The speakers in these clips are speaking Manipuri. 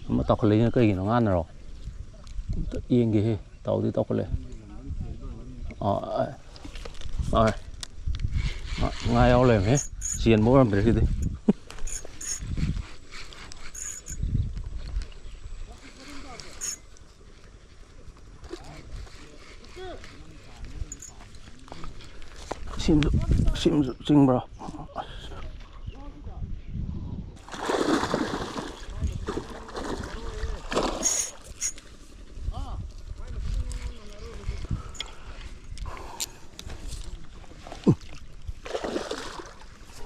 Mà tao lấy cái gì nó ngon rồi yên kì tao đi tao lấy ngay ao lên hết xiên mỗi lần cái gì sim bro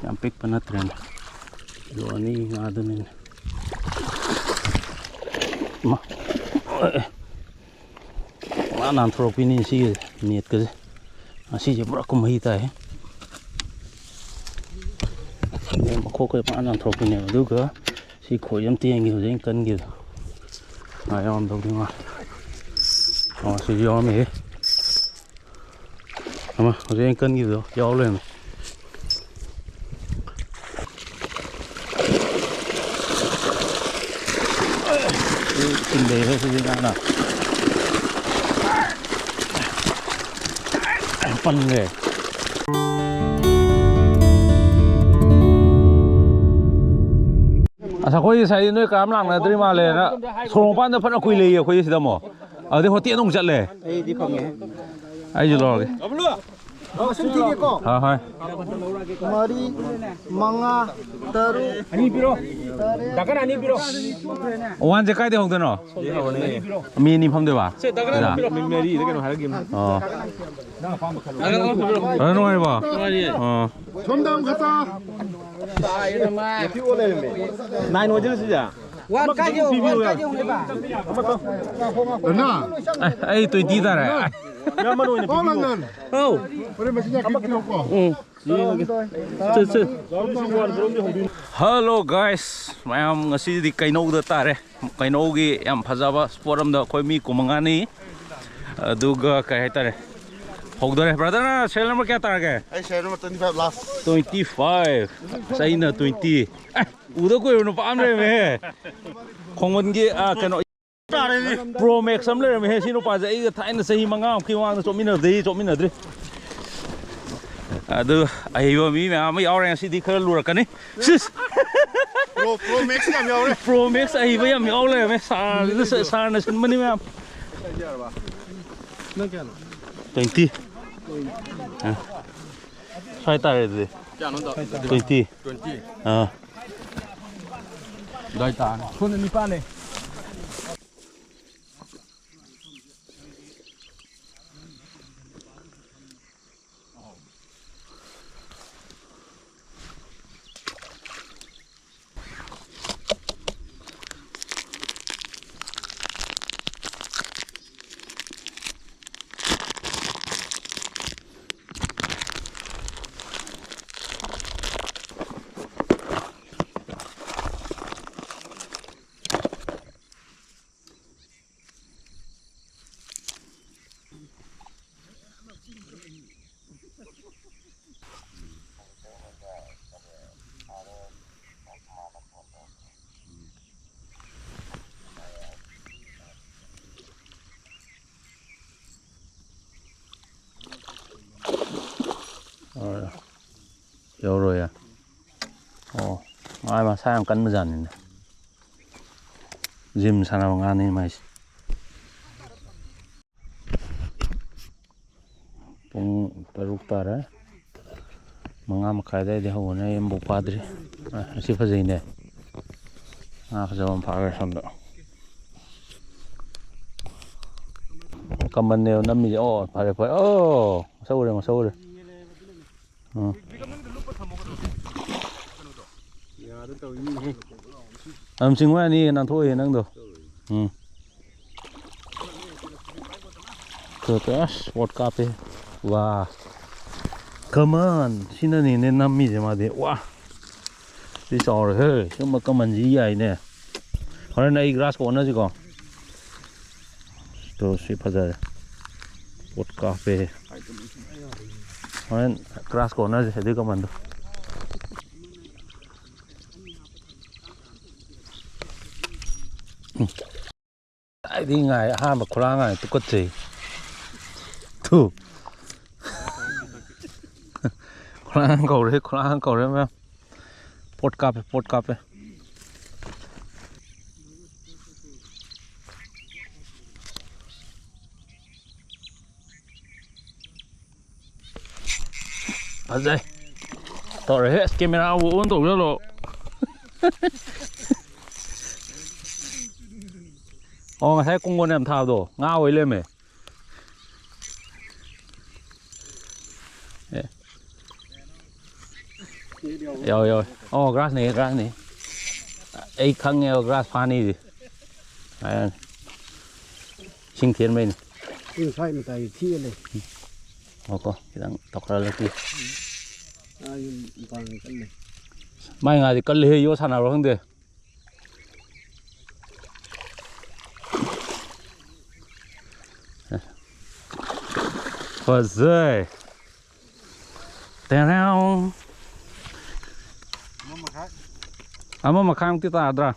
Sampai penatran, lo ni ngadu ni, mah, mana anthropi ni sih niat kerja, masih je berak kumahita he, makho ke mana anthropi ni, juga si khoi jam tiang gitu, jadi kan gitu, ayam dog ni mah, si jam he, ama, jadi kan gitu, jauh le. Đây là cái gì nào phân nghề sao khối sai nơi cám làng này tới mà lên á sòng ban nó phân nó quỳ lì khối gì đâu mà ở đây họ tiện ông chặt lề ai gì rồi hai mari manga taru ani biro dakan ani biro oan je kai de hong de no mi ni pham de ba mi meri de ke no har game no ai ba chomdam khata nine no je ja wan ka jo le ba na ai tôi đi ra rồi oh ore masinya kilo ko Hello guys, mayam ngasi di Keinou da tare. Keinou gi yam phajaba sport am da khoi mi kumangani. Aduga kai tare. Hogdare brother na cell number kya tar ge? ai share number 25 last 25. Sai na 20. Uda koi no pam re me. Khongmon gi kano Pro Max am le me he sino pa ja ai thai na sahi manga ki wang chomina dri. Aduh, ayo mi me orang sih di kelur kan ni. pro max yam yaw re Pro Max ayo yam yaw le me sa na sin mani me. 20. Sai ta re de. 20. dai ta khun ni pa ne Vô rồi à. Ồ, ai mà sao cắn mà dần này. Gym sao nào ngan này mày. Pung taruk tara. Mga makai de ho na em bu padre. Si fazei ne. Fazer pagar sando. Kaman ne nami oh pare pare oh sao rồi. Chính qua đi nàng thôi năng được. Terus vodka pe. Wah. Come on, sini ni nên năm mi mà đi. Wow. Đi sò rồi hơi, nhưng mà come on gì vậy nè. Hôm nay grass có nữa chứ con. Tôi sẽ phải ra. Vodka pe. Hôm nay grass có nữa sẽ đi come on được. Đi ngài hai mà khóa ngài tôi có gì thu khóa cầu đấy em pot cáp ấy à đây tao rồi hết camera vụ ôn tổ cho lộ ngày thấy con em thao đồ ngao ấy lên mày rồi grass này ấy khăng nghe grass funny gì sinh thiên mình nhưng sai mà tại thi này có cái đang tọc ra là gì bằng cái này mai ngày thì cân lê vô sàn nào rồi không được và rơi nào mà khai tí ta ra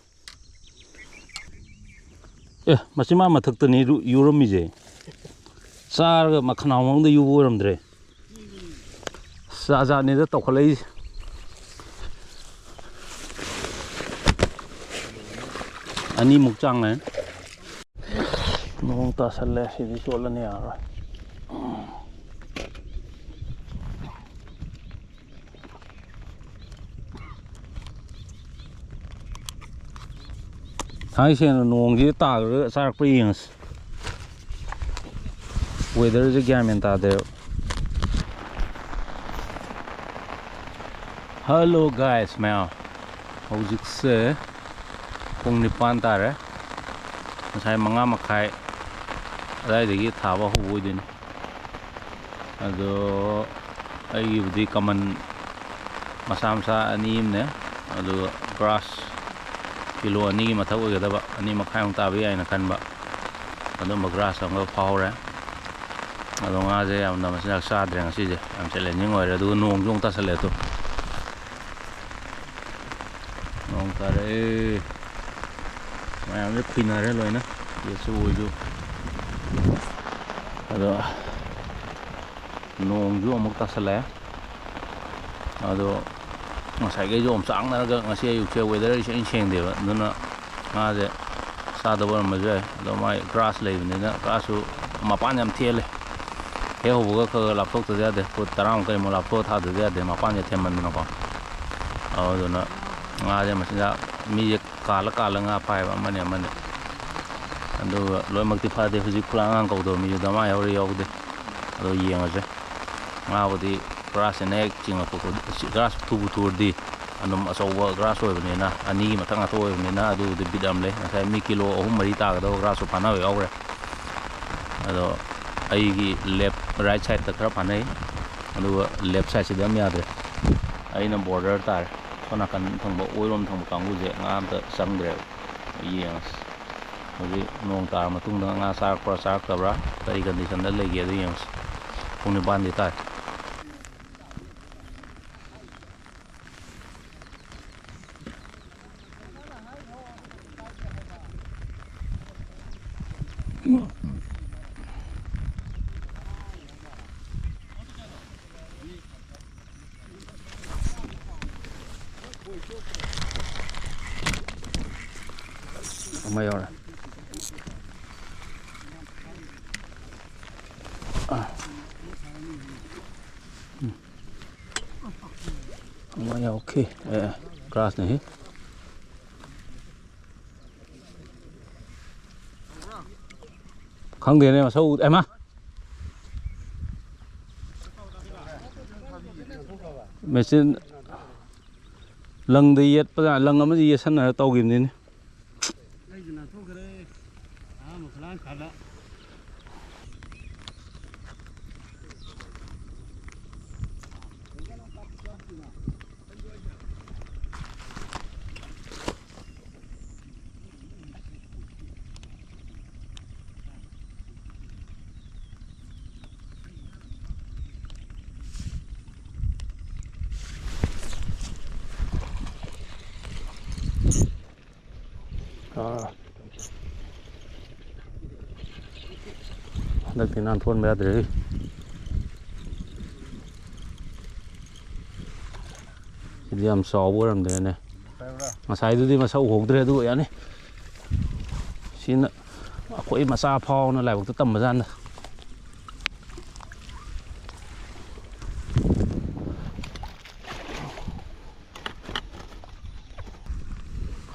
mà chỉ mà thực tình yêu lắm gì sa mà khăn nào mà yêu vô lắm đấy sa ra này nó tộc lấy anh đi mục trăng này nông ta sẽ lấy gì đi chỗ là này rồi hai sen nông gì ta rồi sa prince weather is again men ta there hello guys Mela hojik se pung nipan tare sai manga makai adai degi thaba hoboi din ado ai budi kaman masam sa anim ne ado grass kilo ani mathau ge da ba ani makai ong ta bi ai na kan ba ado ma grass ang phau ra ado nga je am na masak sa dre nga si je am chele ni ngoi ra du nong jong ta sale to nong ta re mai am le khina re loi na ye su ju ado nong ju amuk ta sale ado ngasai ge jom sang na ga ngasi ayu che weather is cheng de ba nuna nga je sa da ba ma je ado mai grass le ni na grass su mapan yam thiele he ho ga ka laptop to de ko taram ka mo laptop tha de mapan ye theman na ko ado na nga je ma sa mi kala nga pai ba mane ando loi mak ti pha de huji khula ngang ko do mi da ma yaw ri yaw de ado yeng a je nga bo di grass ne ching ko grass tu tur di anum achouba grass oi bne na ani ma thanga to oi bne na adu de bidam le sai mi kilo ahum mari ta ga do grass pa na yaw re ado ai gi left right side ta khara panai adu left side sidam ya de ai na border tar kona kan thangbo oirom thangbo kangu je ngam ta sangdre yeng hoji nong tar ma tung da nga sa ka bra tai condition da le ge de yeng puni ban di tar mayor mayor okay grass này không tiền này mà sâu em á mày xin lần đi yết bây giờ lần gì sân là tàu kìm đi hꯟꯗꯛꯇꯤ ꯅꯥꯟꯊꯣꯛꯍꯟꯕ ꯌꯥꯗ꯭ꯔꯦ ꯁꯤꯗꯤ ꯌꯥꯝ ꯆꯥꯎꯕ ꯑꯣꯏꯔꯝꯗ꯭ꯔꯦꯅꯦ ꯉꯁꯥꯏꯗꯨꯗꯤ ꯃꯁꯛ ꯎꯍꯧꯗ꯭ꯔꯦ ꯑꯗꯨ ꯌꯥꯅꯤ ꯁꯤꯅ ꯑꯩꯈꯣꯏ ꯃꯆꯥ ꯐꯥꯎꯅ ꯂꯥꯏꯕꯛꯇ ꯇꯝꯕꯖꯥꯠꯅꯤ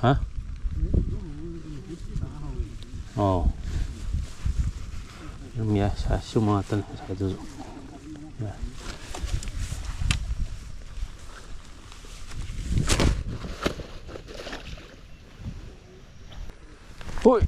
ꯍꯥ ꯑꯣ ꯑꯗꯨꯝ ꯌꯥꯏ ꯁꯨꯝꯕ ꯉꯥꯛꯇꯅꯤ ꯉꯁꯥꯏꯗꯨꯁꯨ ꯌꯥꯏ ꯍꯣꯏ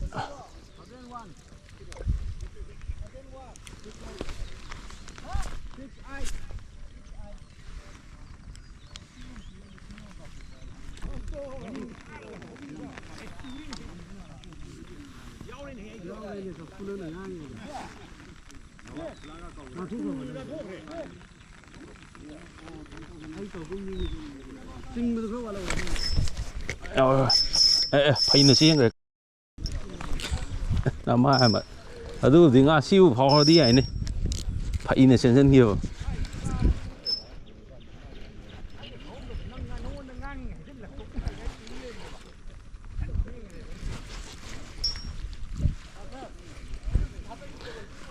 ꯐꯩꯅ ꯆꯦꯟꯈ꯭ꯔꯦ ꯅꯃꯥ ꯍꯥꯏꯕ ꯑꯗꯨꯕꯨꯗꯤ ꯉꯥ ꯁꯤꯕꯨ ꯐꯥꯎꯔꯗꯤ ꯌꯥꯏꯅꯦ ꯐꯩꯅ ꯆꯦꯟꯁꯤꯟꯈꯤꯕ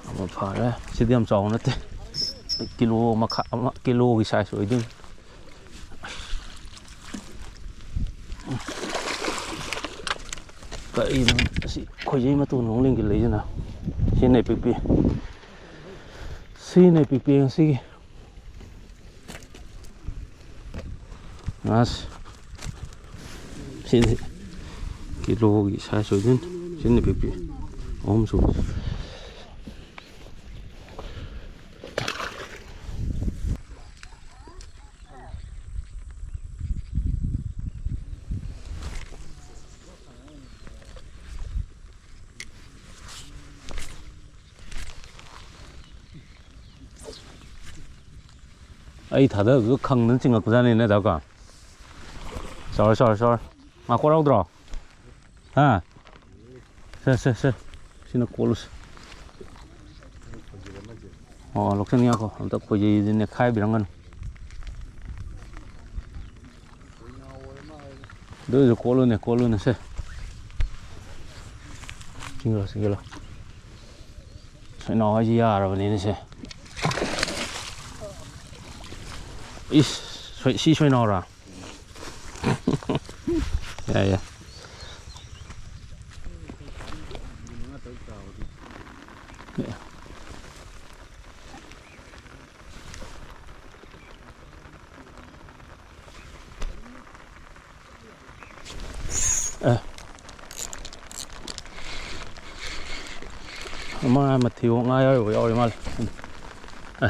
ꯑꯃ ꯐꯔꯦ ꯁꯤꯗꯤ ꯌꯥꯝ ꯆꯥꯎꯕ ꯅꯠꯇꯦ ꯀꯤꯂꯣ ꯃꯈꯥꯏ ꯑꯃ ꯀꯤꯂꯣꯒꯤ ꯁꯥꯏꯖ ꯑꯣꯏꯗꯣꯏꯅꯤ ꯀꯔꯤꯅꯣ ꯑꯁꯤ ꯈꯣꯏꯖꯩ ꯃꯇꯣꯟ ꯑꯃꯨꯛ ꯂꯦꯡꯁꯤꯜꯂꯛꯏꯁꯤꯅ ꯁꯤꯅ ꯄꯤꯛꯄꯤ ꯁꯤꯅ ꯄꯤꯛꯄꯤ ꯉꯁꯤꯒꯤ ꯑꯁ ꯁꯤꯗꯤ ꯀꯤꯂꯣꯒꯤ ꯁꯥꯏꯖ ꯑꯣꯏꯗꯣꯏꯅꯤ ꯁꯤꯅ ꯄꯤꯛꯄꯤ ꯑꯍꯨꯝ ꯁꯨꯕ ꯑꯩ ꯊꯥꯗꯕꯗꯨ ꯈꯪꯗꯅ ꯆꯤꯡꯉꯛꯄꯖꯥꯠꯅꯤꯅꯦ ꯗꯥꯎꯀꯣ ꯆꯥꯎꯔꯦ ꯆꯥꯎꯔꯦ ꯆꯥꯎꯔꯦ ꯉꯥ ꯀꯣꯔꯧꯗ꯭ꯔꯣ ꯍꯥ ꯁꯦ ꯁꯤꯅ ꯀꯣꯠꯂꯨꯁꯤ ꯑꯣ ꯂꯧꯁꯟ ꯌꯥꯀꯣ ꯑꯝꯇ ꯈꯣꯏꯖꯩꯁꯤ ꯅꯦꯠꯈꯥꯏꯕꯤꯔꯝꯒꯅꯨ ꯑꯗꯨꯏꯁꯨ ꯀꯣꯠꯂꯨꯅꯦ ꯁꯦ ꯆꯤꯡꯒꯠꯂꯣ ꯁꯣꯏꯅꯥꯎ ꯍꯥꯏꯁꯤ ꯌꯥꯔꯕꯅꯤꯅꯦ ꯁꯦ ꯏꯁ ꯁꯤ ꯁꯣꯏꯅꯥꯎꯔꯥ ꯌꯥꯏ ꯑꯃ ꯃꯊꯤꯕꯣꯡ ꯉꯥ ꯌꯥꯎꯔꯤ ꯃꯥꯜꯂꯦ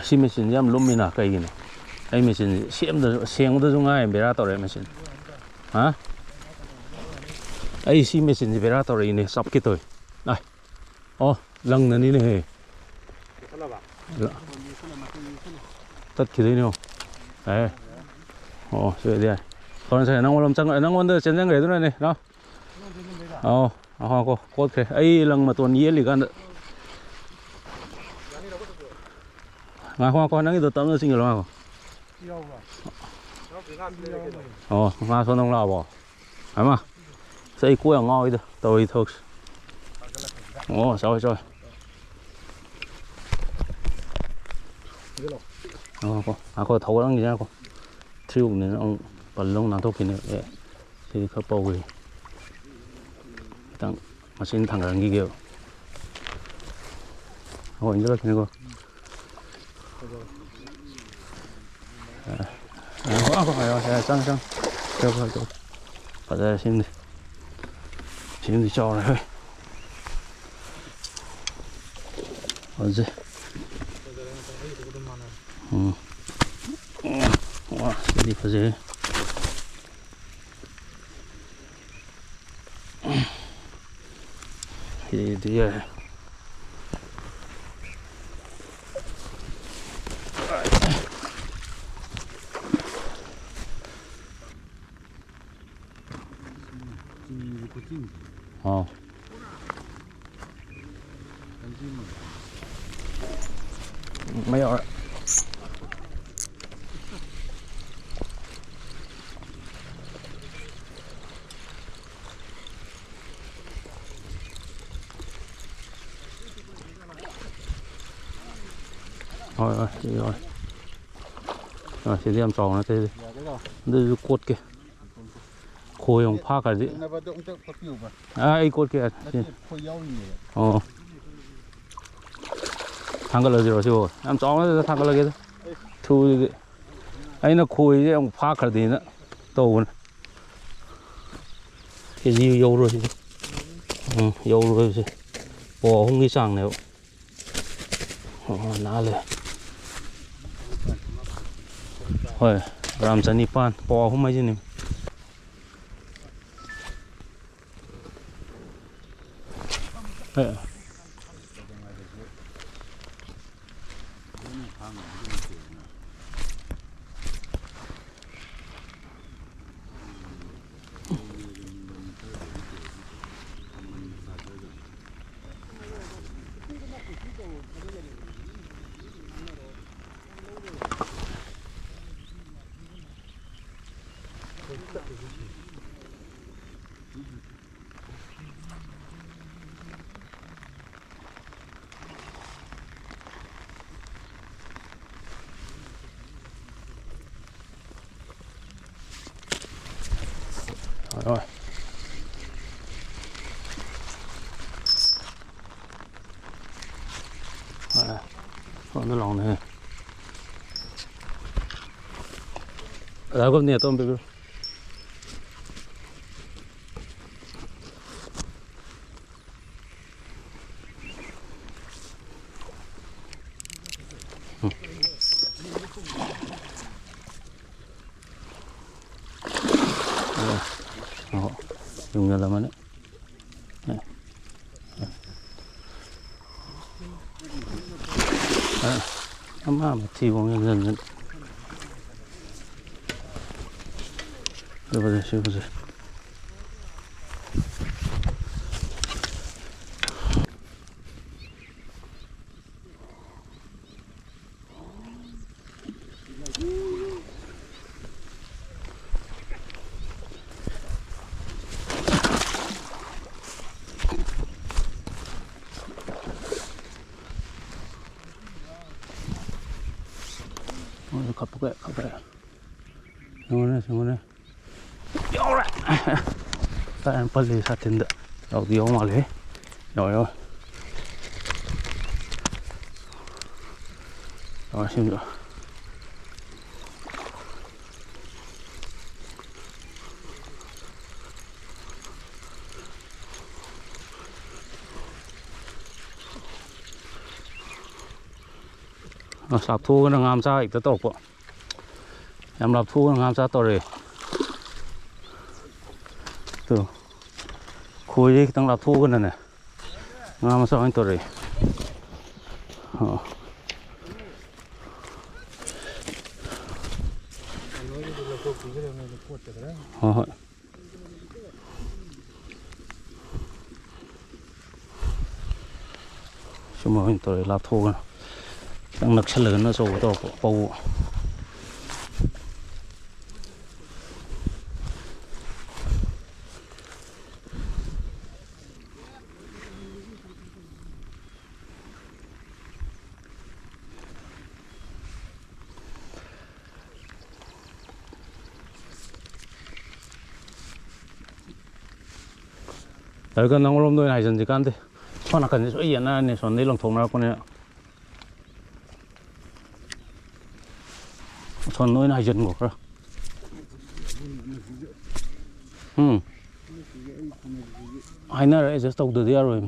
ꯁꯤ ꯃꯦꯆꯤꯟꯁꯦ ꯌꯥꯝ ꯂꯨꯝꯃꯤꯅ ꯀꯩꯒꯤꯅꯣ ꯑꯩ ꯃꯦꯆꯤꯟꯁꯦ ꯁꯦꯡꯕꯗꯁꯨ ꯉꯥꯏ ꯕꯦꯔꯥ ꯇꯧꯔꯛꯑꯦ ꯃꯦꯆꯤꯟ ꯍꯥ ꯑꯩ ꯁꯤ ꯃꯦꯆꯤꯟꯁꯦ ꯕꯦꯔꯥ ꯇꯧꯔꯛꯏꯅꯦ ꯆꯞꯀꯦ ꯇꯧꯏ ꯑꯣ ꯂꯪꯅꯅꯤꯅꯦꯍꯦ ꯇꯠꯈꯤꯗꯣꯏꯅꯦ ꯑꯣ ꯁꯤ ꯑꯣꯏꯗꯤ ꯌꯥꯏ ꯐꯔꯦ ꯅꯪꯉꯣꯟꯗ ꯆꯦꯟꯁꯤꯟꯈ꯭ꯔꯦ ꯑꯗꯨꯅꯅꯦ ꯂꯥꯛꯑꯣ ꯉꯥꯏꯈꯣ ꯀꯣꯠꯈ꯭ꯔꯦ ꯑꯩ ꯂꯪ ꯃꯇꯣꯟ ꯌꯦꯠꯂꯤꯀꯥꯟꯗ ꯉꯥꯏꯈꯣ ꯅꯪꯒꯤꯗꯣ ꯇꯞꯅ ꯆꯤꯡꯒꯠꯂꯣ ꯉꯥꯏꯈꯣ ꯑꯣ ꯉꯥ ꯁꯣꯟꯗ ꯑꯃꯨꯛ ꯂꯥꯛꯑꯕꯣ ꯑꯃ ꯑꯩ ꯀꯣꯛ ꯌꯥꯝ ꯉꯥꯎꯏꯗ ꯇꯧꯔꯤ ꯊꯕꯛꯁꯦ ꯑꯣ ꯆꯥꯎꯋꯦ ꯉꯥꯏꯈꯣ ꯊꯧꯒꯠꯂꯝꯈꯤꯁꯦ ꯉꯥꯏꯈꯣ ꯊ꯭ꯔꯤꯍꯨꯛꯅꯤꯅ ꯑꯃꯨꯛ ꯄꯜꯂ ꯑꯃꯨꯛ ꯅꯥꯟꯊꯣꯛꯈꯤꯅꯦ ꯁꯤꯗꯤ ꯈꯔ ꯄꯧꯈ꯭ꯔꯦ ꯈꯤꯇꯪ ꯃꯆꯤꯟ ꯊꯥꯡꯒꯠꯍꯟꯈꯤꯒꯦꯕ ꯏꯟꯖꯜꯂꯛꯈꯤꯅꯤꯀꯣ ꯆꯪ ꯐꯖꯔꯦ ꯁꯤꯃꯗꯤ ꯆꯥꯎꯔꯦ ꯍꯣꯏ ꯐꯖꯩ ꯁꯤꯗꯤ ꯐꯖꯩ ꯁꯤꯗꯤ ꯌꯥꯏ ไม่เอาละrồi chị rồi chị đi làm tròn nó thế đi cột kìa khôi ông pha cái gì ai cột kìa thằng cái là gì rồi chứ làm tròn nó thằng cái là cái thu gì ấy nó khôi ông pha cái gì nữa tàu này cái gì dầu rồi dầu rồi chứ bỏ không đi sang này nãเลยKhoi gram chanipan po humai jini rồi con nó lòng này ở con này tôm bự dùng như là mấy đấy mà thì vòng dần dần được rồi siêu rồi 갑자기 영원해 영원해 사람 빨리 사텐다 여기 영원해 여요 심지어 sạp thu nó ngam sao ít tao bộ em làm thu nó ngam sao tao rồi từ khui đi tăng làm thu cái này ngam sao anh tao rồi chúng mà anh tao rồi làm thu cái đang nực lớn nó sâu to bầu đấy cái nông lông đôi này dần dần can đi con nào cần sợi yến này son đây lồng thùng nào con này son đôi này dần ngủ rồi ai nói đấy just tàu từ đây rồi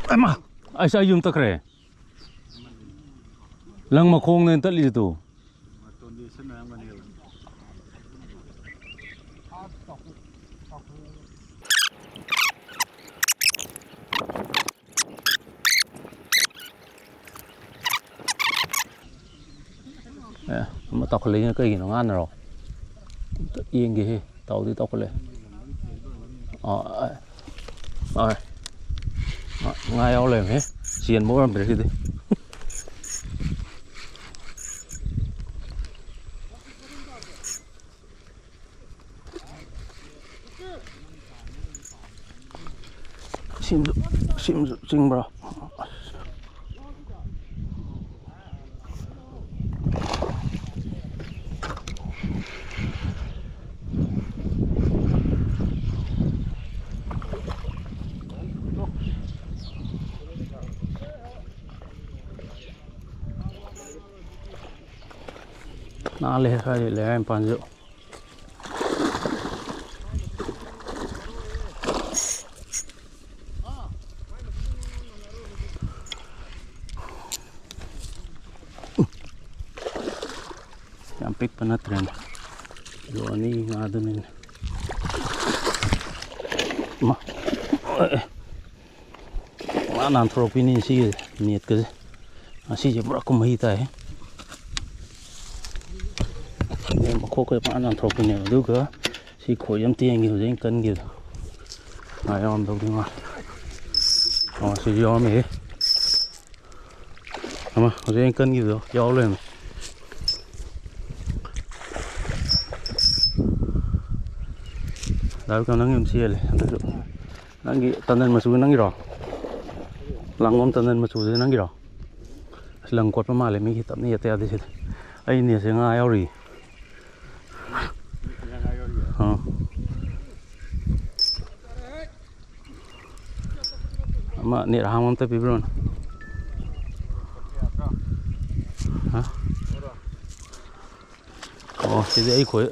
em à ai sao dùng tắc rồi lăng mà khôn nên tất lý tụ mà tọc lấy cái gì nó ăn rồi tất yên kì tàu đi tàu có lẽ ngay ao lên hết xiên mỗi lần đi sim bro nó lên phải để em bán rượu sampai penatran lo ni ngadu ni ma mana antropini sih niat ke masih jebrak aku mahita ya em khô cái mana antropini juga si khoi yang tiang gitu jadi kan gitu nah yang đâu đi mà si gió mày ama jadi kan gitu gió lên đâu có nắng em xia này nắng gì tân nên mà xuống nắng gì rồi lăng ôm tân nên mà xuống nắng gì rồi lần quật mà lại mấy cái tấm này teo đi chứ ai nè sẽ ngay ao gì mà nè hàng mắm tới bị rồi hả thì đây khối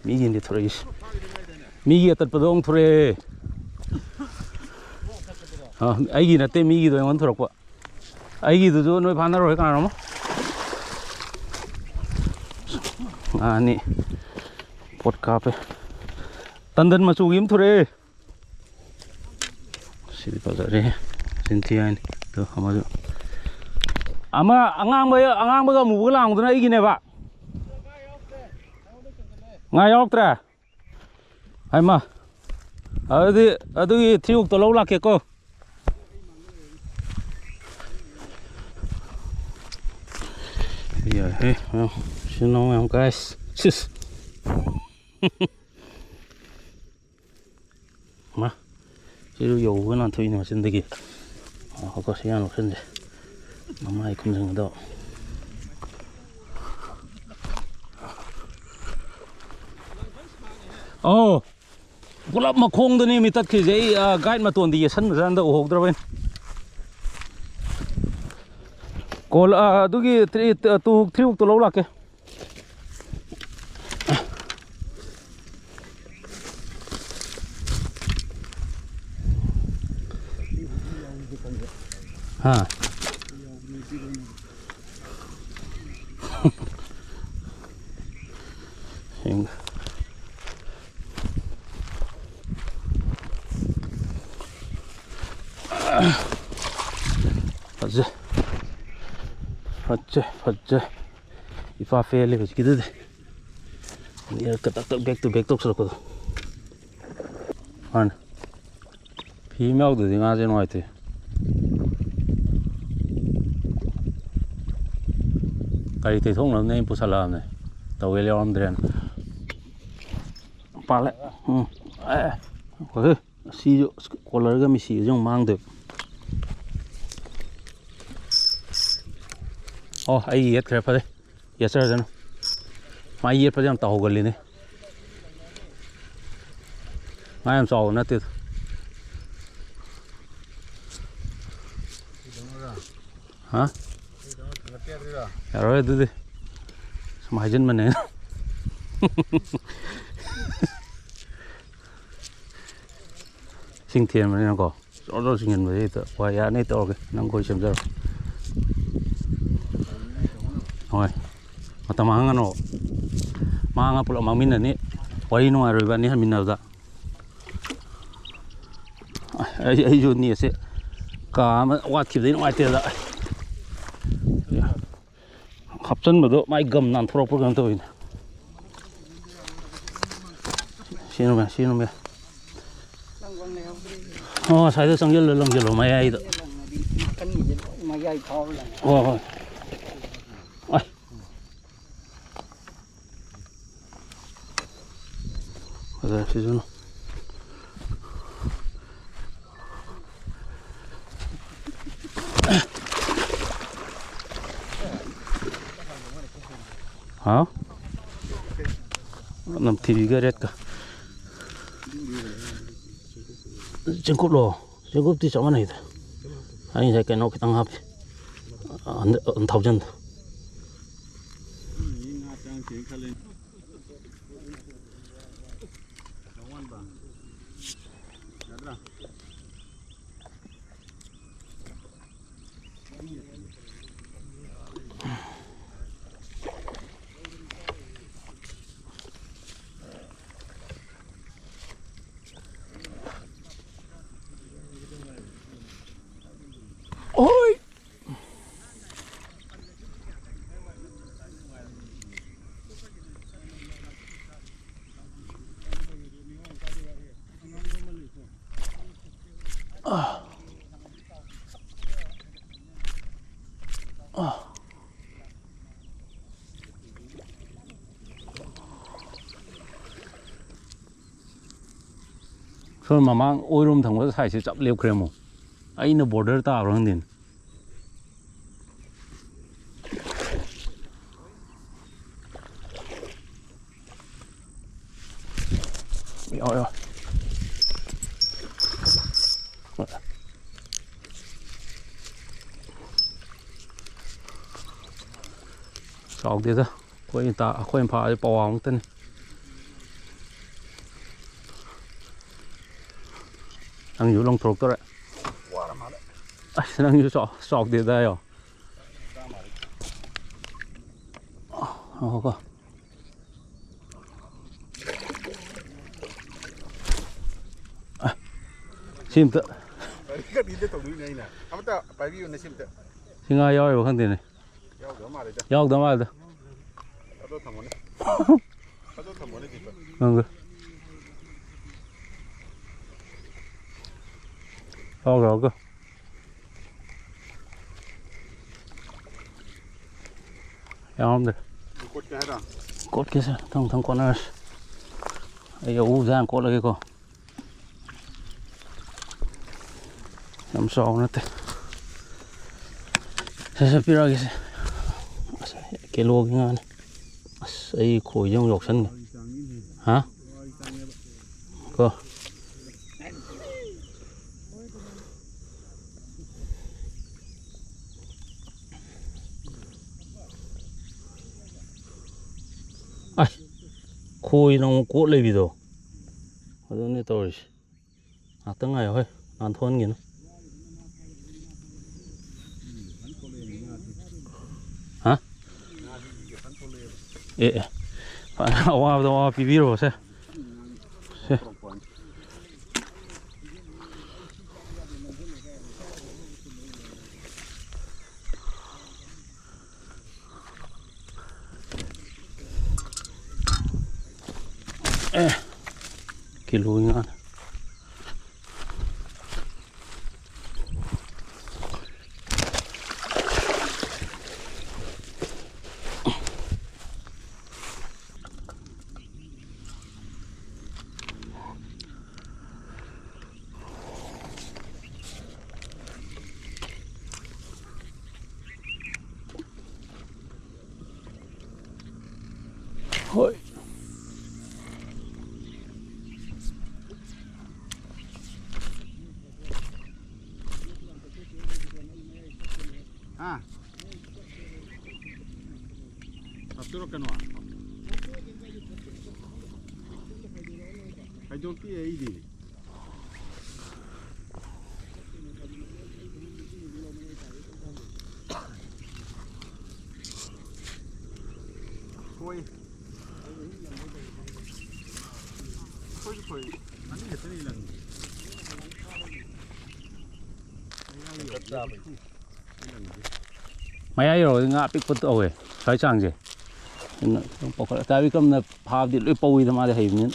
mỹ gì thì thôi 미기가 뜻보동 토레 아이기나 때 미기도 영원 토럭고 아이기도 저 너희 반나로 해 가나 뭐 아니 폿카페 단단 마추김 토레 시바자레 신티아인 또 아마도 아마 앙앙바가 무불랑 오더나 이기네 봐 나요트라 ai mà ở đây thiêu tổ lâu là kìa cô giờ hết xin lỗi em guys mà chỉ dầu cái nào thôi mà xin đi họ có xe nào xin gì mà mai không dừng đâu cô lập mà khung tôi mi tất khi giấy guide mà tuần thì sân ra đâu hộp đâu bên cô là tôi cái tu thiêu tôi lâu là kìa ha Fajar ifa fele gitu deh dia ketak back to selalu kan female tuh dengan aja noite kali itu thong làm nên pusala này tàu về leo om dren pale si color cái mi si giống mang được ai yết cái phải đấy, yết sao rồi nó, mai yết phải làm tàu gần lên đấy, mai em sầu nó tuyệt, hả? Rồi đi, mai dân mình này, sinh thiên mà nó có, rõ sinh nhân vậy thôi, quay ra này to cái, nó coi xem sao. Oi, mata mahanga no, mahanga pula mamina ni, wari no aru ba ni hamina da. Ai jo ni se, ka ma wat ki dei no ai te da. Khapchan ma do mai gam nan thorok program to in. Sino oh saya sang jelo lang jelo maya itu oh ay ada sih no hả nằm thì cái red cả chân cốt thì sao mà này thế anh thấy cái nó cái tăng hấp ăn thầu chân ôi rồi mà mang ôi rôm thằng có phải sẽ chậm liều kremo ấy nó border ta rồi nên ôi sọc đi ra quay ta quay phá cái bò không tên đangอยู่ลงทรกตัวแหละนั่งอยู่สอกดีได้เหรอเอาก็ชิมเถอะก็ดีได้ตรงนี้ไงน่ะเอามาเถอะไปวิวในชิมเถอะชิงายย่อยอยู่ข้างตีนี่ย่อเดี๋ยวมาเลยจ้ะย่อเดี๋ยวมาเลยเอาตัวทำมันนี่เอาตัวทำมันนี่ดิบนั่งเลยเอาแล้วก็เอาเลยกดแค่ไหนกดแค่ไหนทั้งคนนั้นไอ้ยาอู้จางกดเลยก็น้ำซองนั่นเองsaya pira guys kilo gimana saya Khoi yang yoksan hả cơ ai Khoi nó cuộn lấy video ở đây này tôi từng ngày thôi ăn thôn gì nữa hả wow pibiro se kilo ngon Khoi Captura canoa. I don't see ID. Khoi. Khoi. Ani hết đây lần. mày ai rồi ngã bị quật ôi sai chăng gì bọc tại vì cầm là phá đi lưỡi bồi mà để hiểu nhỉ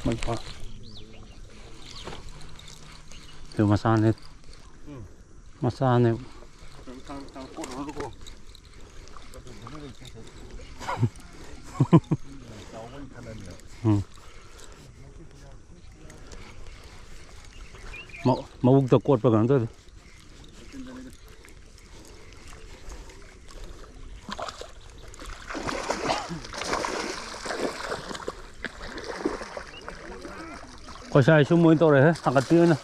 Mấy con từ massage này mau buka kuat pegang tu. Khoi sai xuống muối to rồi hết, thằng cắt tiêu nè.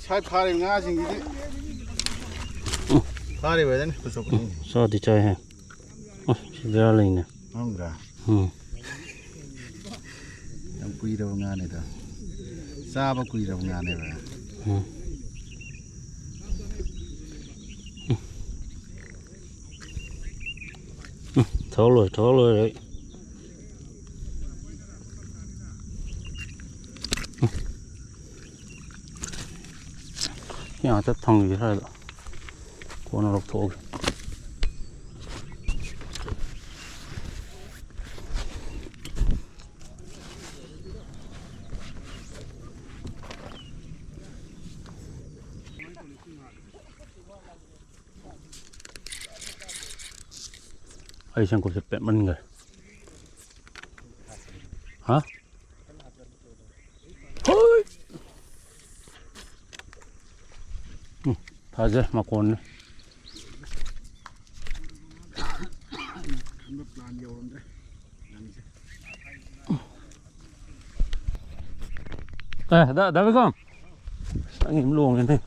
Sai phá đi ngã gì thế? Phá đi vậy đấy, tôi chụp cái này. Sao thì chơi ha? Chỉ ra lên nè. Không ra. Đang quỳ đầu ngã này thôi. Sao mà quỳ đầu ngã này vậy? Thấu rồi đấy. Nhà chất thằng gì thôi đó, cô nó lọc thổ. Ai sang cô sẽ bẹn mình người, hả? Khoi. Thả ra mà còn nữa. Đã phải không? Sao nghỉ luồng lên thế?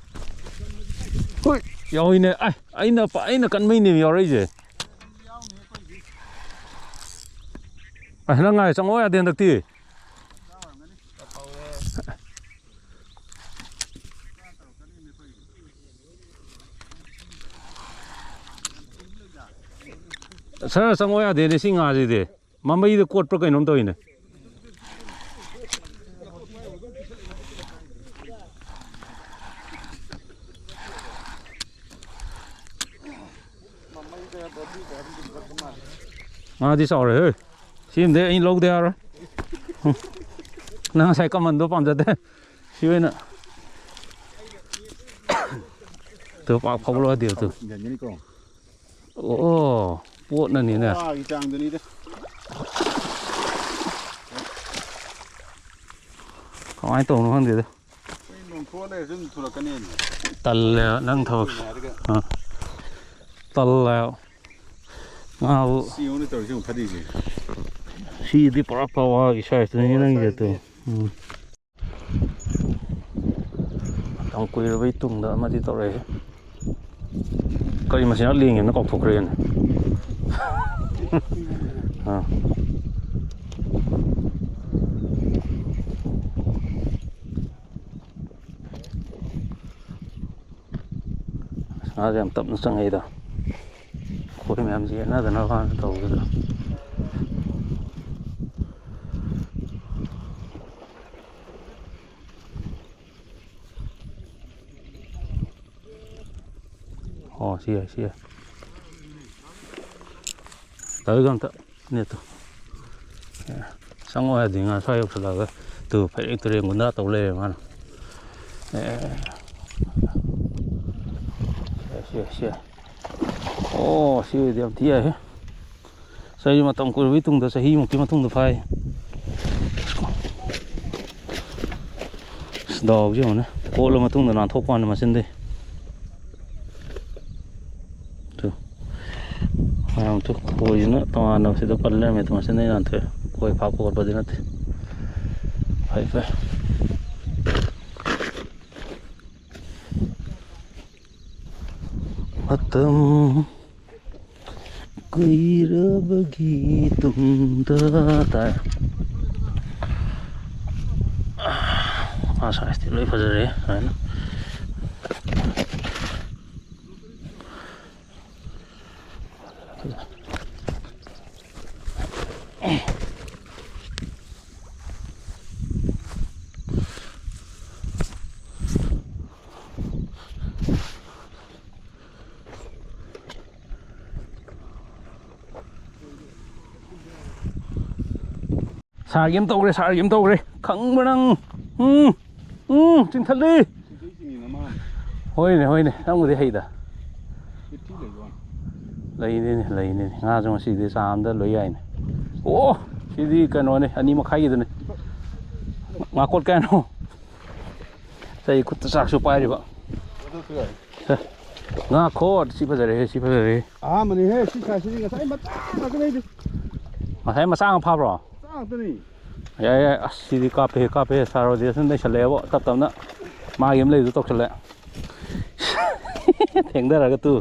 Ui, rồi nè, anh là cắn mình nè, rồi gì? Nó ngay xong rồi tiền được thì. Sao xong rồi để sinh ngà gì thế? Mà mấy đứa cột pro cái nón tôi này. Đi sau rồi, xem thế anh lâu there rồi. Nó sai comment đó bằng thế, xíu nữa. Từ bao phong lo điều từ. Ồ, buốt này nè. Không ai tồn không gì đâu. Tần lẹo năng thọ. Tần lẹo. Ngao. Si di berapa wah saya ini nang gitu. Tang kuirabei tungda mati tore. Cái mà nó liền nó còn thuộc riêng. Nó em tập nó sang ngày đó. Khối mẹ em gì nó thì nó van tàu cái đó. Xìa. Tới gần tận nè tụ. Xong rồi thì ngà xoay học là từ phải từ đây muốn ra tàu lề mà. Xìa. Ô, xìa thì em thia hết. Xây mà tổng cuối với tung được xây một cái mà tung được phai. Đào chứ mà cô là mà tung được làm thô quan mà xin đi. Untuk Khoi nó to nó sẽ được bắn lên mà tụi mình này làm thôi Khoi phá cổ bật lên thế phải Matam kuirabagi tungda ꯁꯥꯏꯖꯇꯤ ꯂꯣꯏ ꯐꯖꯔꯦ ꯁꯨꯃꯥꯏꯅ ꯁꯥꯔꯒꯤ ꯑꯃ ꯇꯧꯈ꯭ꯔꯦ ꯁꯥꯔꯒꯤ ꯑꯃ ꯇꯧꯈ꯭ꯔꯦ ꯈꯪꯕ ꯅꯪ ꯆꯤꯡꯊꯠꯂꯤ ꯍꯣꯏꯅꯦ ꯍꯣꯏꯅꯦ ꯅꯪꯕꯨꯗꯤ ꯍꯩꯗ ꯂꯩꯅꯤꯅꯦ ꯂꯩꯅꯤꯅꯦ ꯉꯥꯁꯨ ꯉꯁꯤꯗꯤ ꯆꯥꯝꯗ ꯂꯣꯏ ꯌꯥꯏꯅꯦ ꯑꯣ ꯁꯤꯗꯤ ꯀꯩꯅꯣꯅꯦ 2 ꯃꯈꯥꯏꯒꯤꯗꯨꯅꯦ ꯉꯥꯀꯣꯠ ꯀꯌꯥꯅꯣ ꯆꯩ ꯈꯨꯠꯇ ꯆꯥꯛꯁꯨ ꯄꯥꯏꯔꯤꯕ ꯉꯥꯈꯣꯠ ꯁꯤ ꯐꯖꯔꯦ ꯁꯤ ꯐꯖꯔꯦ ꯑꯍꯥꯟꯕꯅꯤꯍꯦ ꯁꯤ ꯁꯥꯏꯖꯁꯤꯗꯤ ꯉꯁꯥꯏ ꯃꯆꯥ ꯉꯥꯛꯇꯅꯦ ꯉꯁꯥꯏ ꯃꯆꯥ ꯑꯃ ꯐꯥꯕ꯭ꯔꯣ ꯉꯥꯛꯇꯅꯤ ꯌꯥꯏ ꯌꯥꯏ ꯑꯁ ꯁꯤꯗꯤ ꯀꯥꯞꯄꯦ ꯁꯥꯔ ꯔꯣꯖꯦꯁꯅ ꯅꯩꯁꯜꯂꯛꯑꯦꯕꯣ ꯇꯞ ꯇꯞꯅ ꯃꯥꯒꯤ ꯑꯃ ꯂꯩꯕꯗꯣ ꯇꯧꯁꯜꯂꯦ ꯊꯦꯡꯊꯔꯒ ꯇꯨ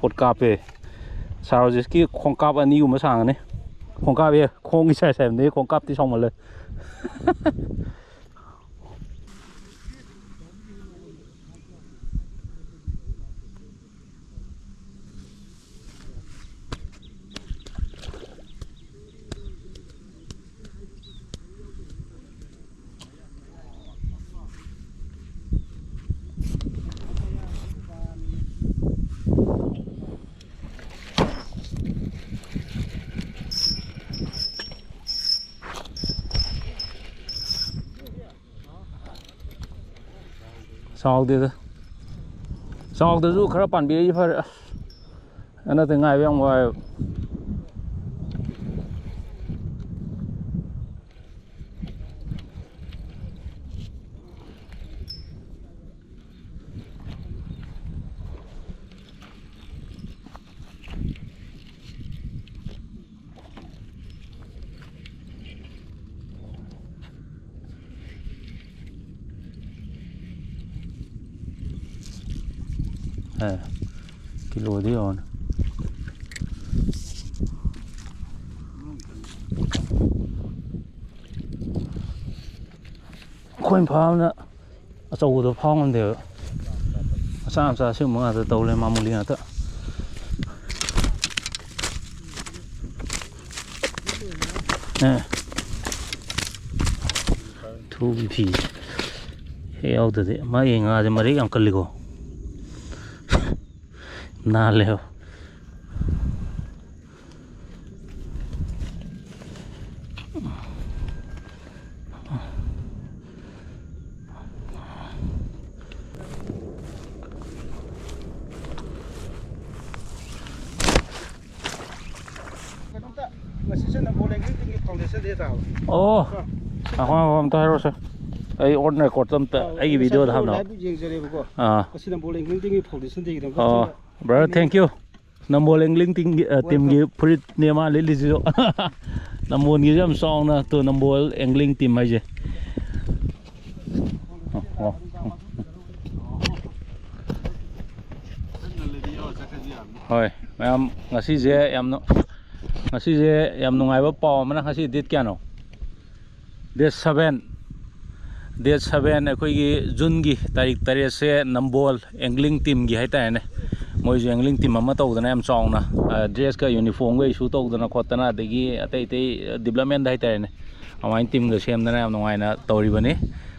ꯄꯣꯠ ꯀꯥꯞꯄꯦ ꯁꯥꯔ ꯔꯣꯖꯦꯁꯀꯤ ꯈꯣꯡꯀꯥꯞ 2 ꯁꯥꯡꯉꯅꯤ ꯈꯣꯡꯀꯥꯞ ꯈꯣꯡꯒꯤ ꯁꯥꯏꯖ ꯍꯥꯏꯕꯅꯤ ꯈꯣꯡꯀꯥꯞꯇꯤ ꯁꯥꯎꯃꯜꯂꯦ ꯆꯥꯎꯗꯦꯗ ꯆꯥꯎꯗꯁꯨ ꯈꯔ ꯄꯥꯟꯕꯤꯔꯗꯤ ꯐꯔꯦ ꯑꯁ ꯅꯠꯇꯦ ꯉꯥꯏꯕ ꯌꯥꯝ ꯋꯥꯏꯑꯦꯕ ꯀꯤꯂꯣꯗꯤ ꯌꯧꯔꯅꯤ ꯑꯩꯈꯣꯏꯅ ꯐꯥꯕꯅ ꯑꯆꯧꯕꯗꯣ ꯐꯥꯕ ꯉꯝꯗꯦꯕ ꯃꯆꯥ ꯃꯆꯥ ꯁꯤꯒꯨꯝꯕ ꯉꯥꯛꯇ ꯇꯧ ꯂꯩ ꯃꯥꯃꯨꯂꯤ ꯉꯥꯛꯇ ꯊꯨꯒꯤ ꯐꯤ ꯍꯦꯛ ꯌꯥꯎꯗꯗꯤ ꯃꯥꯒꯤ ꯉꯥꯁꯦ ꯃꯔꯦꯛ ꯌꯥꯝ ꯀꯜꯂꯤꯀꯣ ꯅꯥꯜꯂꯦꯕ ꯑꯣ ꯑꯝꯇ ꯍꯥꯏꯔꯣꯁꯦ ꯑꯩ ꯑꯣꯟ ꯔꯦꯀꯣꯔꯗ ꯑꯝꯇ ꯑꯩꯒꯤ ꯚꯤꯗꯤꯑꯣꯗ ꯍꯥꯞꯅꯕ ꯕ꯭ꯔꯗꯔ ꯊꯦꯡꯛ ꯌꯨ ꯅꯝꯕꯣꯜ ꯑꯦꯡꯒ꯭ꯂꯤꯡ ꯇꯤꯝꯒꯤ ꯐꯨꯔꯤꯠꯅꯦ ꯃꯥ ꯂꯤꯠꯂꯤꯁꯤꯁꯨ ꯅꯝꯕꯣꯜꯒꯤꯁꯨ ꯌꯥꯝ ꯆꯥꯎꯅ ꯇꯨ ꯅꯝꯕꯣꯜ ꯑꯦꯡꯒ꯭ꯂꯤꯡ ꯇꯤꯝ ꯍꯥꯏꯁꯦ ꯍꯣꯏ ꯃꯌꯥꯝ ꯉꯁꯤꯁꯦ ꯌꯥꯝ ꯅꯨꯡꯉꯥꯏꯕ ꯄꯥꯎ ꯑꯃꯅ ꯉꯁꯤ ꯗꯦꯠ ꯀꯌꯥꯅꯣ ꯗꯦꯠ 7 ꯑꯩꯈꯣꯏꯒꯤ ꯖꯨꯟꯒꯤ ꯇꯥꯔꯤꯛ 8ꯁꯦ ꯅꯝꯕꯣꯜ ꯑꯦꯡꯒ꯭ꯂꯤꯡ ꯇꯤꯝꯒꯤ ꯍꯥꯏꯇꯥꯔꯦꯅꯦ ꯃꯣꯏꯁꯨ ꯑꯦꯡꯒ꯭ꯂꯤꯡ ꯇꯤꯝ ꯑꯃ ꯇꯧꯗꯅ ꯌꯥꯝ ꯆꯥꯎꯅ ꯗ꯭ꯔꯦꯁꯀ ꯌꯨꯅꯤꯐꯣꯔꯝꯒ ꯏꯁꯨ ꯇꯧꯗꯅ ꯈꯣꯠꯇꯅ ꯑꯗꯒꯤ ꯑꯇꯩ ꯗꯤꯕꯂꯞꯃꯦꯟꯗ ꯍꯥꯏꯇꯥꯔꯦꯅꯦ ꯑꯗꯨꯃꯥꯏꯅ ꯇꯤꯝꯒ ꯁꯦꯝꯗꯅ ꯌꯥꯝ ꯅꯨꯡꯉꯥꯏꯅ ꯇꯧꯔꯤꯕꯅꯤ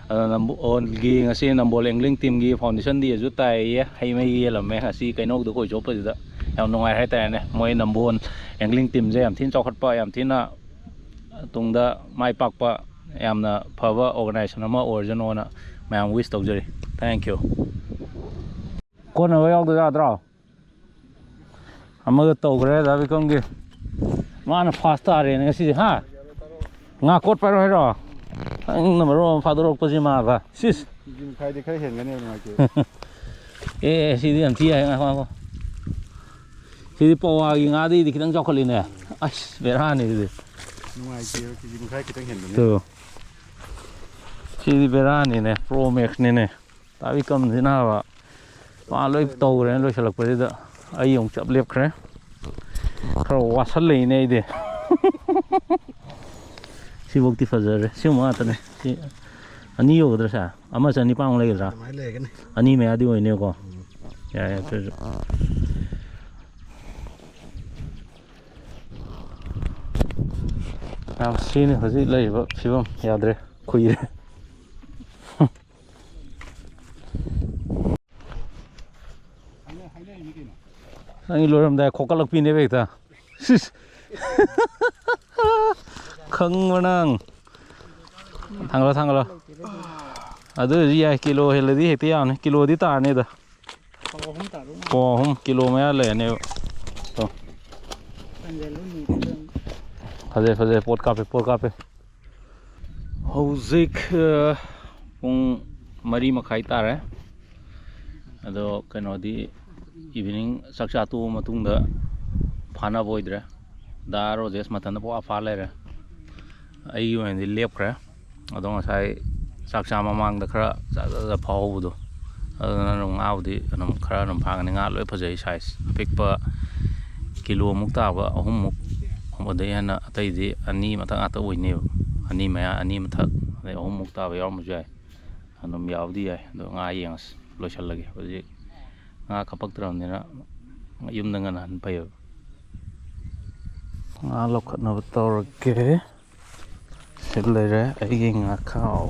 ꯑꯗꯣ ꯅꯝꯕꯣꯜꯒꯤ ꯉꯁꯤ ꯅꯝꯕꯣꯜ ꯑꯦꯡꯒ꯭ꯂꯤꯡ ꯇꯤꯝꯒꯤ ꯐꯥꯎꯟꯗꯦꯁꯟ ꯗꯦꯁꯨ ꯇꯥꯏꯌꯦ ꯍꯩ ꯃꯍꯤ ꯌꯦꯜꯂꯝꯃꯦ ꯉꯁꯤ ꯀꯩꯅꯧꯗ ꯈꯣꯏ ꯆꯣꯞꯄꯁꯤꯗ ꯌꯥꯝ ꯅꯨꯡꯉꯥꯏ ꯍꯥꯏꯇꯥꯔꯦꯅꯦ ꯃꯣꯏ ꯅꯝꯕꯣꯜ ꯑꯦꯡꯒ꯭ꯂꯤꯡ ꯇꯤꯝꯁꯦ ꯌꯥꯝ ꯊꯤꯅ ꯆꯥꯎꯈꯠꯄ ꯌꯥꯝ ꯊꯤꯅ ꯇꯨꯡꯗ ꯃꯥꯏ ꯄꯥꯛꯄ ꯌꯥꯝꯅ ꯐꯕ ꯑꯣꯔꯒꯅꯥꯏꯖꯦꯁꯟ ꯑꯃ ꯑꯣꯏꯔꯖꯅꯣꯅ ꯃꯌꯥꯝ ꯋꯤꯁ ꯇꯧꯖꯔꯤ ꯊꯦꯡꯛ ꯌꯨ ꯀꯣꯟꯅꯕ ꯌꯥꯎꯗ ꯌꯥꯗ꯭ꯔꯣ ꯑꯃꯒ ꯇꯧꯈ꯭ꯔꯦ ꯗꯥ ꯕꯤꯀꯝꯒꯤ ꯃꯥꯅ ꯐꯥꯁ ꯇꯥꯔꯦꯅꯦ ꯉꯁꯤꯗꯤ ꯉꯥ ꯀꯣꯠ ꯄꯥꯏꯔꯣ ꯍꯥꯏꯔꯣ ꯅꯪꯅ ꯃꯔꯣꯟ ꯑꯃ ꯐꯥꯗꯣꯔꯛꯄꯁꯤ ꯃꯥꯕ ꯁꯤꯁ ꯃꯈꯥꯏꯗꯤ ꯈꯔ ꯍꯦꯟꯒꯅꯦꯕ ꯅꯨꯡꯉꯥꯏꯇꯦ ꯁꯤꯗꯤ ꯌꯥꯝ ꯊꯤ ꯌꯥꯏ ꯉꯥꯏꯈꯣ ꯁꯤꯗꯤ ꯄꯋꯥꯒꯤ ꯉꯥꯗꯩꯗꯤ ꯈꯤꯇꯪ ꯆꯥꯎꯈꯠꯂꯤꯅꯦ ꯑꯁ ꯕꯦꯔꯥꯅꯤ ꯑꯗꯨꯗꯤ ꯅꯨꯡꯉꯥꯏꯇꯦꯕ ꯀꯦꯖꯤ ꯃꯈꯥꯏ ꯈꯤꯇꯪ ꯍꯦꯟꯕꯅꯦ ꯁꯤꯗꯤ ꯕꯦꯔꯥꯅꯤꯅꯦ ꯄ꯭ꯔꯣ ꯃꯦꯛꯁꯅꯤꯅꯦ ꯗꯥ ꯕꯤꯀꯝꯁꯤꯅꯕ ꯃꯥ ꯂꯣꯏ ꯇꯧꯈ꯭ꯔꯦꯅ ꯂꯣꯏꯁꯤꯜꯂꯛꯄꯁꯤꯗ ꯑꯩ ꯑꯃꯨꯛ ꯆꯞ ꯂꯦꯞꯈ꯭ꯔꯦ खर वासल्लैने सिबोक्ति फजरे सिम ꯑꯅꯤ ꯌꯧꯒꯗ꯭ꯔꯥ ꯁꯥ ꯑꯃ ꯆꯅꯤꯄꯥꯟꯃꯨꯛ ꯂꯩꯒꯗ꯭ꯔꯥ ꯑꯗꯨꯃꯥꯏꯅ ꯂꯩꯒꯅꯤ ꯑꯅꯤ ꯃꯌꯥꯗꯤ ꯑꯣꯏꯅꯦꯕꯀꯣ ꯌꯥꯏ ꯑꯗꯨꯁꯨ ꯌꯥꯝ ꯁꯤꯅꯤ ꯍꯧꯖꯤꯛ ꯂꯩꯔꯤꯕ ꯐꯤꯕꯝ ꯌꯥꯗ꯭ꯔꯦ ꯈꯨꯏꯔꯦ ꯅꯪꯒꯤ ꯂꯣꯏꯔꯝꯗꯥꯏ ꯈꯣꯀꯠꯂꯛꯄꯤꯅꯦꯕ ꯍꯦꯛꯇ ꯈꯪꯕ ꯅꯪ ꯊꯥꯡꯒꯠꯂꯣ ꯑꯗꯨꯗꯤ ꯌꯥꯏ ꯀꯤꯂꯣ ꯍꯦꯜꯂꯗꯤ ꯍꯦꯛꯇ ꯌꯥꯝꯅꯤ ꯀꯤꯂꯣꯗꯤ ꯇꯥꯔꯅꯤꯗ ꯄꯋꯥ 3 ꯀꯤꯂꯣ ꯃꯌꯥ ꯂꯩꯔꯅꯦꯕ ꯐꯖꯩ ꯄꯣꯠ ꯀꯥꯞꯄꯦ ꯍꯧꯖꯤꯛ ꯄꯨꯡ 4:30 ꯇꯥꯔꯦ ꯑꯗꯣ ꯀꯩꯅꯣꯗꯤ ꯏꯚꯤꯅꯤꯡ ꯆꯥꯛꯆꯥ ꯇꯣꯛꯑ ꯃꯇꯨꯡꯗ ꯐꯥꯅꯕ ꯑꯣꯏꯗ꯭ꯔꯦ ꯗꯥ ꯔꯣꯖꯦꯁ ꯃꯊꯟꯇ ꯄꯋꯥ ꯐꯥ ꯂꯩꯔꯦ ꯑꯩꯒꯤ ꯑꯣꯏꯅꯗꯤ ꯂꯦꯞꯈ꯭ꯔꯦ ꯑꯗꯣ ꯉꯁꯥꯏ ꯆꯥꯛ ꯆꯥ ꯃꯃꯥꯡꯗ ꯈꯔ ꯆꯥ ꯐꯥꯍꯧꯕꯗꯣ ꯑꯗꯨꯅ ꯑꯗꯨꯝ ꯉꯥꯕꯨꯗꯤ ꯑꯗꯨꯝ ꯈꯔ ꯑꯗꯨꯝ ꯐꯥꯒꯅꯤ ꯉꯥ ꯂꯣꯏ ꯐꯖꯩ ꯁꯥꯏꯖ ꯑꯄꯤꯛꯄ ꯀꯤꯂꯣꯃꯨꯛ ꯇꯥꯕ 3 ꯑꯗꯩ ꯍꯦꯟꯅ ꯑꯇꯩꯗꯤ 2 ꯃꯊꯛ ꯉꯥꯛꯇ ꯑꯣꯏꯅꯦꯕ 2 ꯃꯌꯥ 2 ꯃꯊꯛ ꯑꯗꯩ 3 ꯇꯥꯕ ꯌꯥꯎꯔꯝꯕꯁꯨ ꯌꯥꯏ ꯑꯗꯨꯝ ꯌꯥꯎꯗꯤ ꯌꯥꯏ ꯑꯗꯣ ꯉꯥ ꯌꯦꯡꯉꯁꯤ ꯂꯣꯏꯁꯤꯜꯂꯒꯦ ꯍꯧꯖꯤꯛ ꯉꯥ ꯈꯞꯄꯛꯇ꯭ꯔꯕꯅꯤꯅ ꯌꯨꯝꯗ ꯉꯟꯅ ꯍꯟꯕ ꯐꯩꯌꯦꯕ ꯉꯥ ꯂꯧꯈꯠꯅꯕ ꯇꯧꯔꯒꯦ ꯁꯤ ꯂꯩꯔꯦ ꯑꯩꯒꯤ ꯉꯥꯈꯥꯎ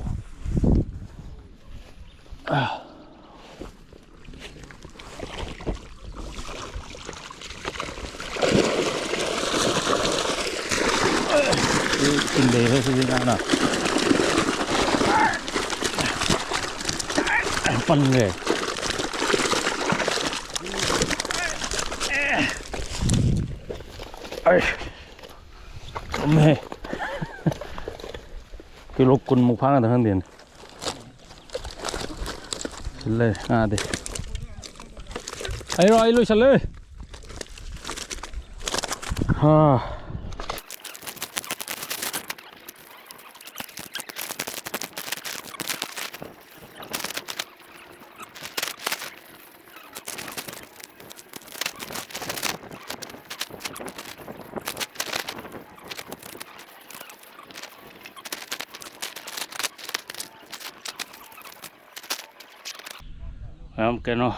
ꯂꯩꯔꯦ ꯁꯤꯗꯤ ꯉꯥꯅ ꯄꯟꯈ꯭ꯔꯦ ꯆꯨꯝꯃꯦ ꯀꯤꯂꯣ 10 ꯐꯥꯒꯗ꯭ꯔꯥ ꯈꯪꯗꯦꯅꯦ ꯁꯤ ꯂꯩꯔꯦ ꯉꯥꯗꯤ ꯑꯩ ꯂꯣꯏꯁꯜꯂꯦ ꯀꯩꯅꯣ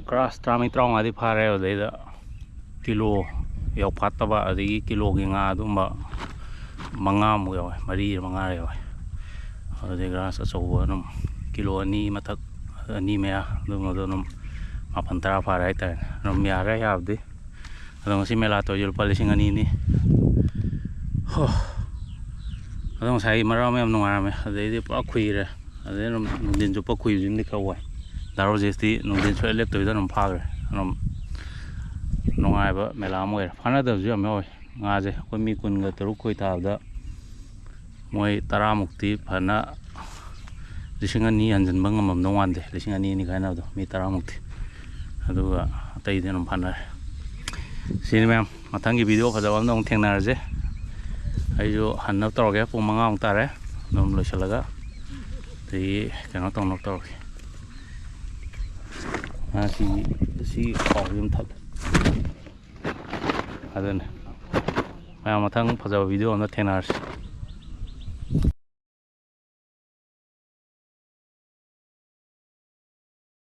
ꯒ꯭ꯔꯥꯁ 15-20ꯗꯤ ꯐꯥꯔꯦ ꯑꯗꯨꯗꯩꯗ ꯀꯤꯂꯣ ꯌꯧꯐꯥꯠꯇꯕ ꯑꯗꯒꯤ ꯀꯤꯂꯣꯒꯤ ꯉꯥ ꯑꯗꯨꯝꯕ 5ꯃꯨꯛ ꯌꯥꯎꯋꯦ 4-5 ꯌꯥꯎꯋꯦ ꯑꯗꯨꯗꯩ ꯒ꯭ꯔꯥꯁ ꯑꯆꯧꯕ ꯑꯗꯨꯝ ꯀꯤꯂꯣ 2 ꯃꯊꯛ 2 ꯃꯌꯥ ꯑꯗꯨꯝꯕꯗꯣ ꯑꯗꯨꯝ 9-10 ꯐꯥꯔꯦ ꯍꯥꯏꯇꯥꯔꯦ ꯑꯗꯨꯝ ꯌꯥꯔꯦ ꯌꯥꯕꯗꯤ ꯑꯗꯣ ꯉꯁꯤ ꯃꯦꯂꯥ ꯇꯧꯔꯤꯁꯦ ꯂꯨꯄꯥ 2,200ꯅꯤ ꯑꯗꯣ ꯉꯁꯥꯏ ꯃꯔꯛ ꯑꯃ ꯌꯥꯝ ꯅꯨꯡꯉꯥꯏꯔꯝꯃꯦ ꯑꯗꯩꯗꯤ ꯄꯨꯔꯥ ꯈꯨꯏꯔꯦ ꯑꯗꯩ ꯑꯗꯨꯝ ꯅꯨꯡꯊꯤꯟ ꯆꯨꯞꯄ ꯈꯨꯏꯕꯁꯤꯃꯗꯤ ꯈꯔ ꯋꯥꯏ ꯗꯥꯔꯣꯖꯦꯁꯇꯤ ꯅꯨꯡꯊꯤꯟ ꯁꯨꯡꯂꯦꯞ ꯂꯦꯞꯇꯕꯤꯗ ꯑꯗꯨꯝ ꯐꯥꯈ꯭ꯔꯦ ꯑꯗꯨꯝ ꯅꯨꯡꯉꯥꯏꯕ ꯃꯦꯂꯥ ꯑꯃ ꯑꯣꯏꯔꯦ ꯐꯥꯅꯗꯕꯁꯨ ꯌꯥꯝ ꯌꯥꯎꯋꯤ ꯉꯥꯁꯦ ꯑꯩꯈꯣই ꯃꯤ 19 ꯈꯣꯏ ꯊꯥꯕꯗ ꯃꯣꯏ 10ꯃꯨꯛꯇꯤ ꯐꯅ 2,000 ꯍꯟꯖꯤꯟꯕ ꯉꯝꯃꯝꯗꯧ ꯃꯥꯟꯗꯦ 2,200 ꯈꯥꯏꯅꯕꯗꯣ ꯃꯤ 10ꯃꯨꯛꯇꯤ ꯑꯗꯨꯒ ꯑꯇꯩꯗꯤ ꯑꯗꯨꯝ ꯐꯥꯅꯔꯦ ꯁꯤꯅꯤ ꯃꯌꯥꯝ ꯃꯊꯪꯒꯤ ꯚꯤꯗꯤꯑꯣ ꯐꯖꯕ ꯑꯃꯗ ꯑꯃꯨꯛ ꯊꯦꯡꯅꯔꯁꯦ ꯑꯩꯁꯨ ꯍꯟꯅꯕ ꯇꯧꯔꯒꯦ ꯄꯨꯡ 5 ꯇꯥꯔꯦ ꯑꯗꯨꯝ ꯂꯣꯏꯁꯤꯜꯂꯒ ꯑꯗꯒꯤ ꯀꯩꯅꯣ ꯇꯧꯅꯕ ꯇꯧꯔꯒꯦ ꯁꯤ ꯈꯥꯎꯁꯤ ꯑꯗꯨꯝ ꯊꯛꯂꯦ ꯑꯗꯨꯅꯤ ꯃꯌꯥꯝ ꯃꯊꯪ ꯐꯖꯕ ꯚꯤꯗꯤꯑꯣ ꯑꯃꯗ ꯊꯦꯡꯅꯔꯁꯤ